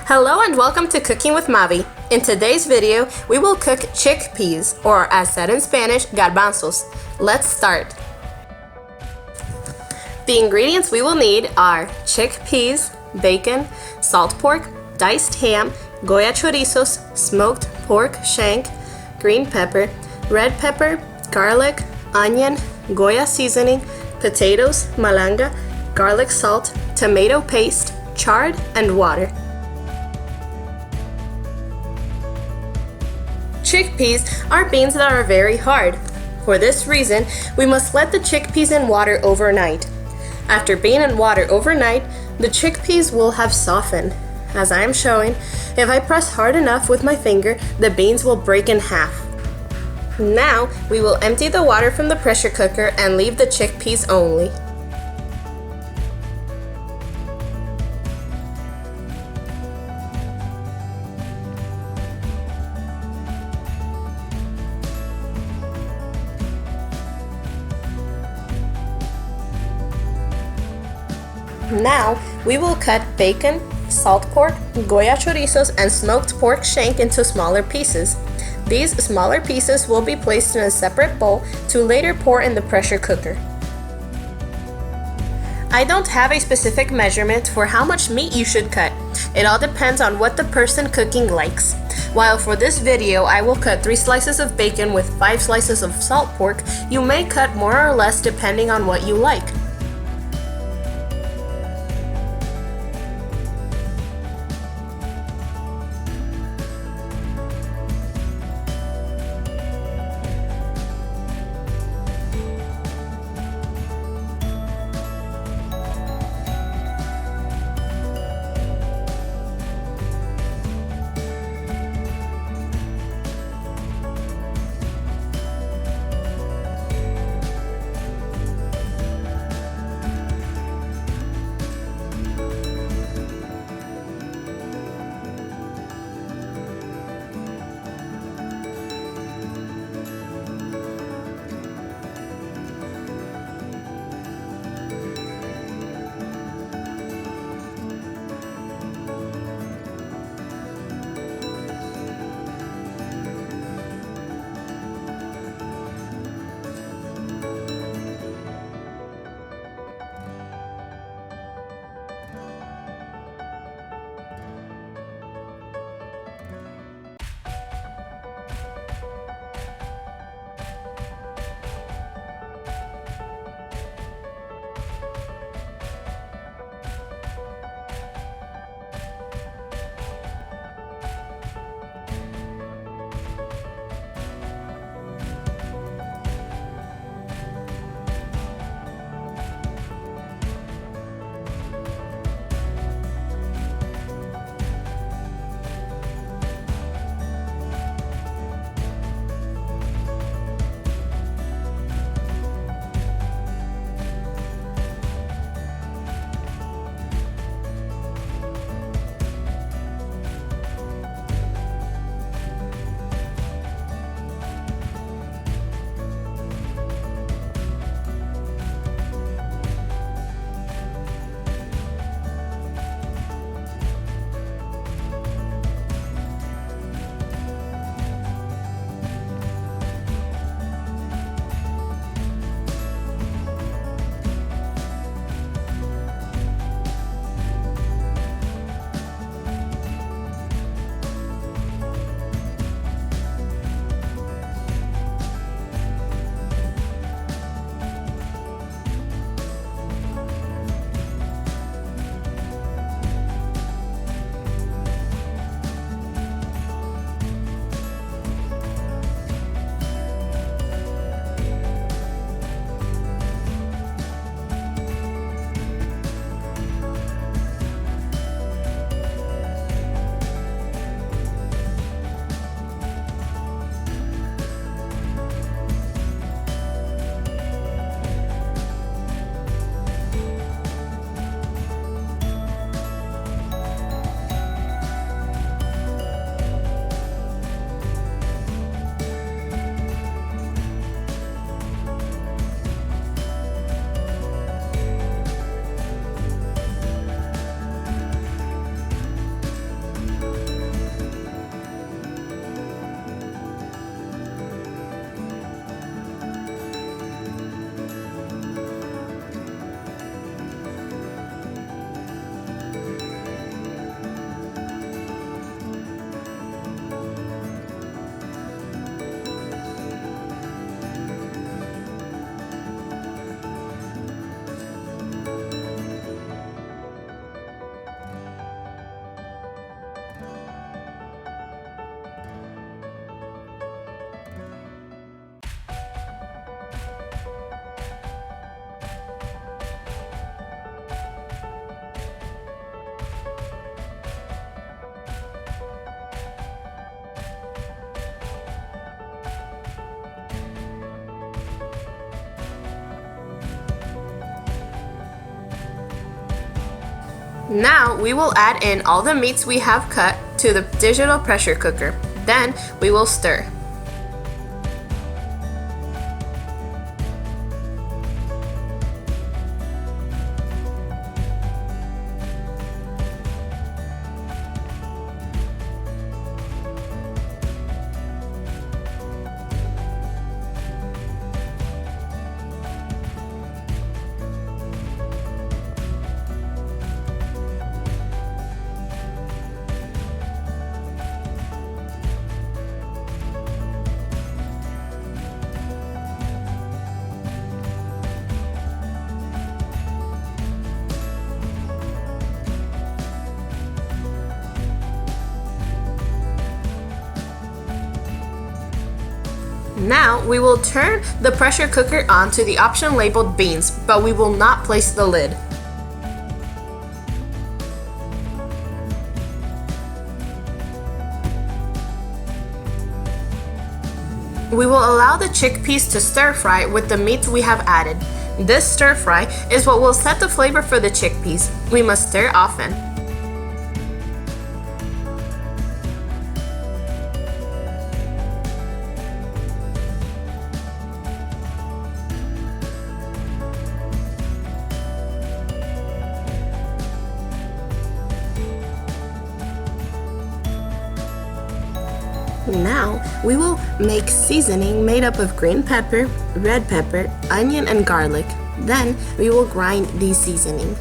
Hello and welcome to Cooking with Mavi. In today's video, we will cook chickpeas, or as said in Spanish, garbanzos. Let's start. The ingredients we will need are chickpeas, bacon, salt pork, diced ham, Goya chorizos, smoked pork shank, green pepper, red pepper, garlic, onion, Goya seasoning, potatoes, malanga, garlic salt, tomato paste, chard, and water. Chickpeas are beans that are very hard. For this reason, we must let the chickpeas in water overnight. After being in water overnight, the chickpeas will have softened. As I am showing, if I press hard enough with my finger, the beans will break in half. Now, we will empty the water from the pressure cooker and leave the chickpeas only. Now, we will cut bacon, salt pork, Goya chorizos, and smoked pork shank into smaller pieces. These smaller pieces will be placed in a separate bowl to later pour in the pressure cooker. I don't have a specific measurement for how much meat you should cut. It all depends on what the person cooking likes. While for this video I will cut 3 slices of bacon with 5 slices of salt pork, you may cut more or less depending on what you like. Now we will add in all the meats we have cut to the digital pressure cooker. Then we will stir. Now we will turn the pressure cooker on to the option labeled beans, but we will not place the lid. We will allow the chickpeas to stir fry with the meats we have added. This stir fry is what will set the flavor for the chickpeas. We must stir often. Now, we will make seasoning made up of green pepper, red pepper, onion, and garlic. Then, we will grind the seasoning.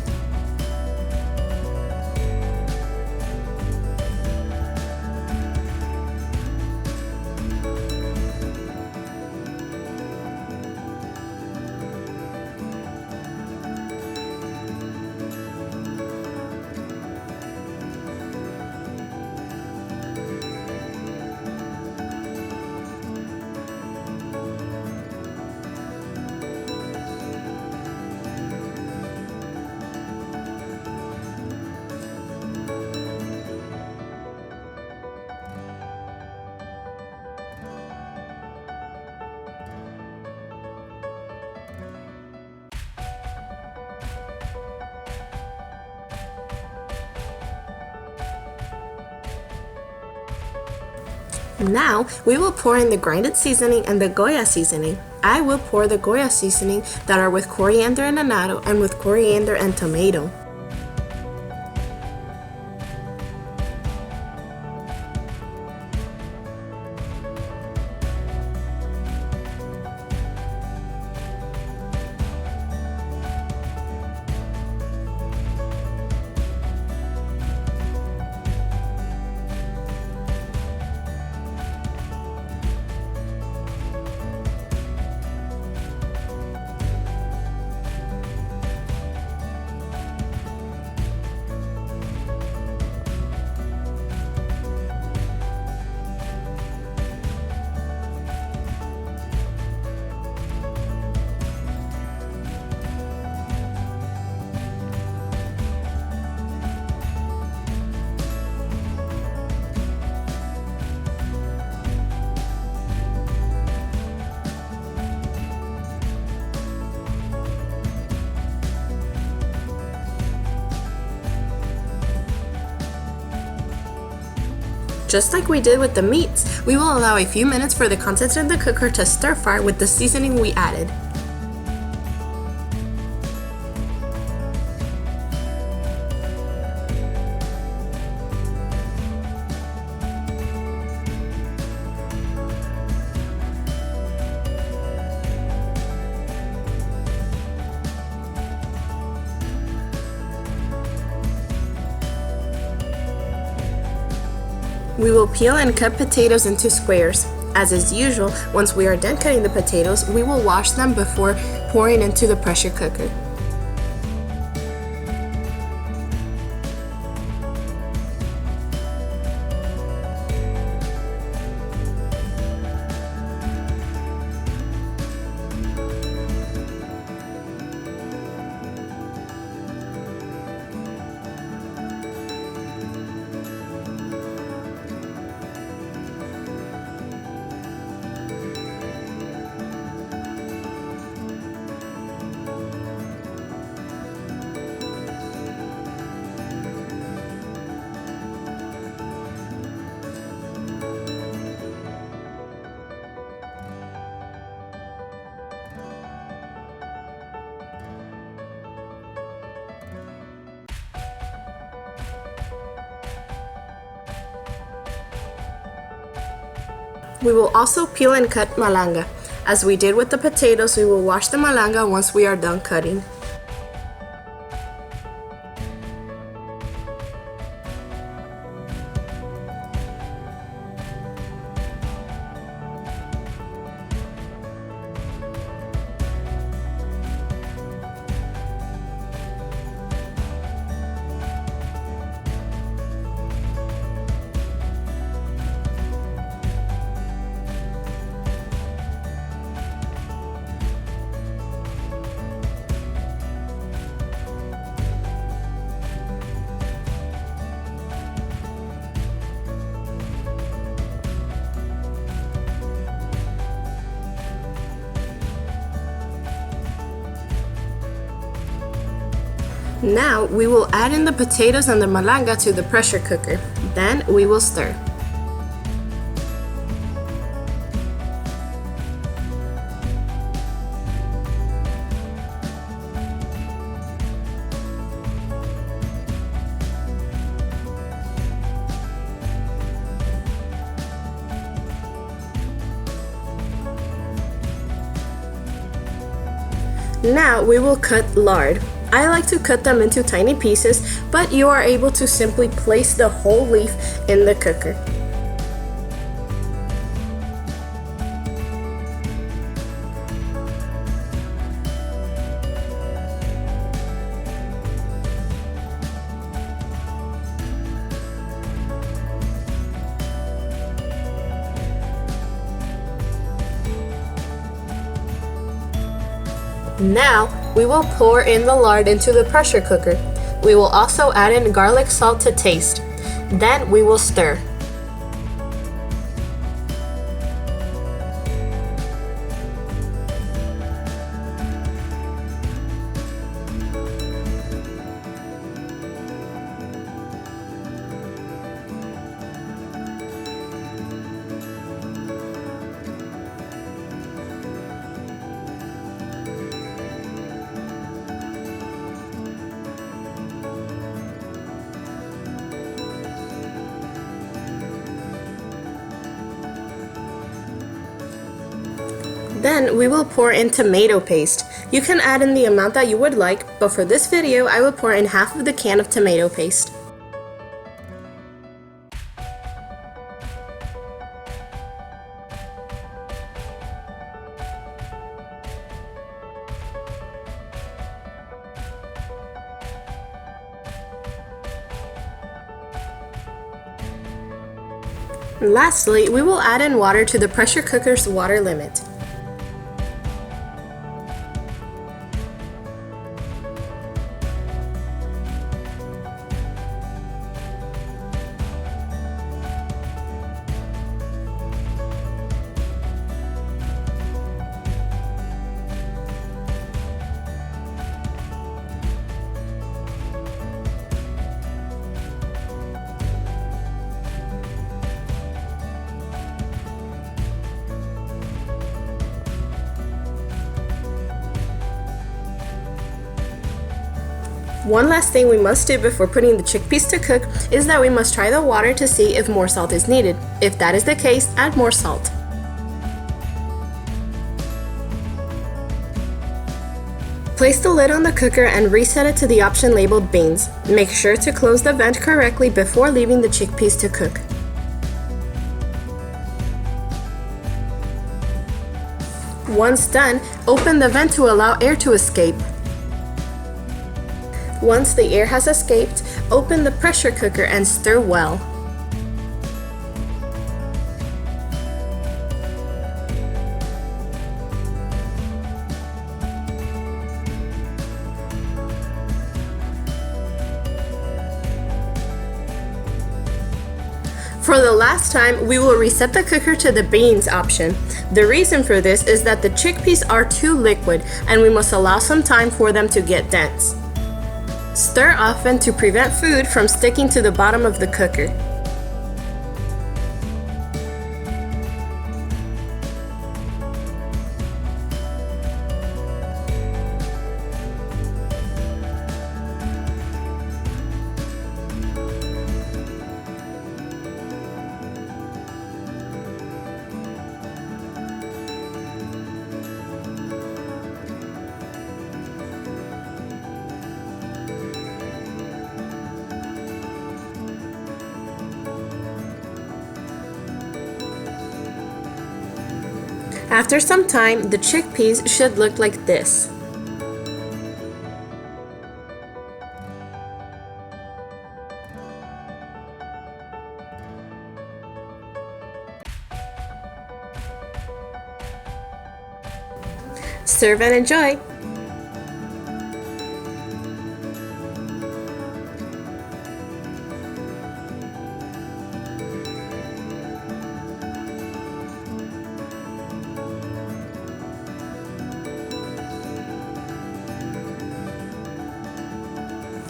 Now, we will pour in the grinded seasoning and the Goya seasoning. I will pour the Goya seasoning that are with coriander and annatto and with coriander and tomato. Just like we did with the meats, we will allow a few minutes for the contents of the cooker to stir fry with the seasoning we added. We will peel and cut potatoes into squares. As is usual, once we are done cutting the potatoes, we will wash them before pouring into the pressure cooker. We will also peel and cut malanga. As we did with the potatoes, we will wash the malanga once we are done cutting. Now we will add in the potatoes and the malanga to the pressure cooker. Then we will stir. Now we will cut lard. I like to cut them into tiny pieces, but you are able to simply place the whole leaf in the cooker. Now, we will pour in the lard into the pressure cooker. We will also add in garlic salt to taste. Then we will stir. Then we will pour in tomato paste. You can add in the amount that you would like, but for this video I will pour in half of the can of tomato paste. Lastly, we will add in water to the pressure cooker's water limit. One last thing we must do before putting the chickpeas to cook is that we must try the water to see if more salt is needed. If that is the case, add more salt. Place the lid on the cooker and reset it to the option labeled beans. Make sure to close the vent correctly before leaving the chickpeas to cook. Once done, open the vent to allow air to escape. Once the air has escaped, open the pressure cooker and stir well. For the last time, we will reset the cooker to the beans option. The reason for this is that the chickpeas are too liquid and we must allow some time for them to get dense. Stir often to prevent food from sticking to the bottom of the cooker. After some time, the chickpeas should look like this. Serve and enjoy!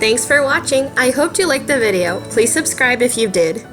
Thanks for watching. I hope you liked the video. Please subscribe if you did.